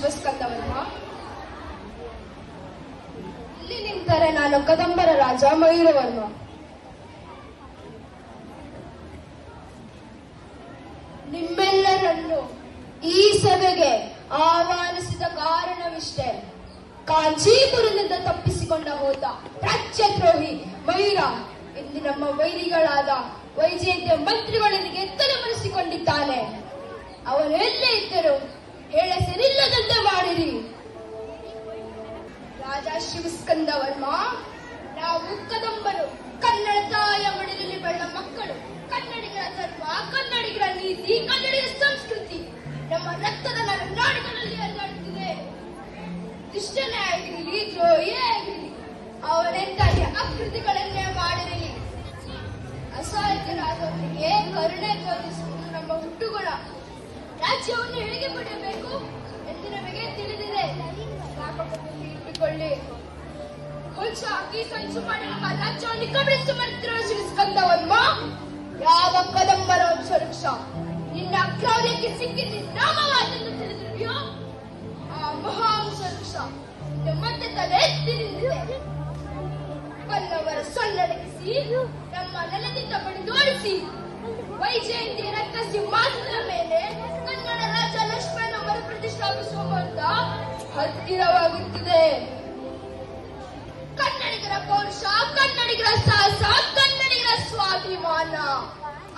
ಶಿವಸ್ಕಂದವರ್ಮ. ಇಲ್ಲಿ ನಿಂತರೆ ನಾನು ಕದಂಬರ ರಾಜ ಮಯೂರವರ್ಮ. ನಿಮ್ಮೆಲ್ಲರನ್ನು ಈ ಸಭೆಗೆ ಆಹ್ವಾನಿಸಿದ ಕಾರಣವಿಷ್ಟೇ. ಕಾಂಚೀಪುರದಿಂದ ತಪ್ಪಿಸಿಕೊಂಡ ಹೋದ ರಾಜ್ಯದ್ರೋಹಿ ಮಯೂರ ಇಂದು ನಮ್ಮ ವೈರಿಗಳಾದ ವೈಜಯಂತಿಯ ಮಂತ್ರಿಗಳೊಂದಿಗೆ ತಲೆಮರೆಸಿಕೊಂಡಿದ್ದಾನೆ. ಅವನು ಎಲ್ಲೇ ಇದ್ದರೂ ಹೇಳಸರಿಲ್ಲದಂತೆ ಮಾಡಿರಿ. ರಾಜ ಶಿವಸ್ಕಂದವರ್ಮ, ನಾವು ಕದಂಬರು ಕನ್ನಡ ತಾಯ ಮಡಿಲಲ್ಲಿ ಬೆಳೆದ ಮಕ್ಕಳು. ಕನ್ನಡಿಗರ ಧರ್ಮ, ಕನ್ನಡಿಗರ ನೀತಿ, ಕನ್ನಡಿಗರ ಸಂಸ್ಕೃತಿ ನಮ್ಮ ರಕ್ತದ ನಾಡಿಗಳಲ್ಲಿ ಹರಿದಾಡುತ್ತಿದೆ. ದುಷ್ಟನೇ ಆಗಿರಲಿ, ದ್ರೋಹಿಯೇ ಆಗಿರಲಿ, ಅವನೆಂದಾಗಿ ಅಕೃತಿಗಳನ್ನೇ ಮಾಡಿರಲಿ, ಅಸಹಾಯಕರಾದವರಿಗೆ ಕರುಣೆ ತೋರಿಸುವುದು ನಮ್ಮ ಹುಟ್ಟುಗುಣ. ರಾಜ್ಯವನ್ನು ಹೇಗೆ ಪಡೆಯಬೇಕು ಎಂದು ನಮಗೆ ತಿಳಿದಿದೆ. ಜ್ಞಾಪಕದಲ್ಲಿ ಇಟ್ಟುಕೊಳ್ಳಿ. ಹೊಸ ಹಾಕಿ ಸಂಚು ಮಾಡಿ ನಮ್ಮ ರಾಜ್ಯವನ್ನು ಕಬಳಿಸಿ ಮಾಡುತ್ತಿರುವ ಶಿವಸ್ಕಂದವರ್ಮ, ಯಾವ ಕದಂಬರ ವಂಶವೃಕ್ಷ ನಿನ್ನ ಕ್ರೌರ್ಯಕ್ಕೆ ಸಿಕ್ಕಿದ್ದು ನಾಮವಾದೆಂದು ತಿಳಿದಿರುವೆಯೋ, ಆ ಮಹಾವಂಶವೃಕ್ಷ ಮತ್ತೆ ತಲೆ ಎತ್ತಿ ನಿಂತಿದೆ. ಪಲ್ಲವರ ಸೊಲ್ಲಡಗಿಸಿ ನಮ್ಮ ನೆಲದಿಂದ ಬಡಿದೋಡಿಸಿ ವೈಜಯಂತಿ ರಕ್ತ ಸಿಂಹಾಸನದ ಮೇಲೆ ಕನ್ನಡ ರಾಜ ಲಕ್ಷ್ಮಣ ಮರುಪ್ರತಿಷ್ಠಾಪಿಸುವ ಮೂಲಕ ಹತ್ತಿರವಾಗುತ್ತಿದೆ. ಕನ್ನಡಿಗರ ಪೌರುಷ, ಕನ್ನಡಿಗರ ಸಾಹಸ, ಕನ್ನಡಿಗರ ಸ್ವಾಭಿಮಾನ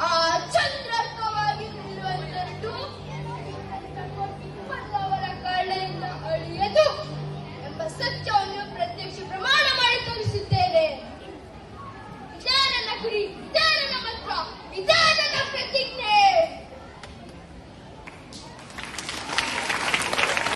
ಆ ಚಂದ್ರ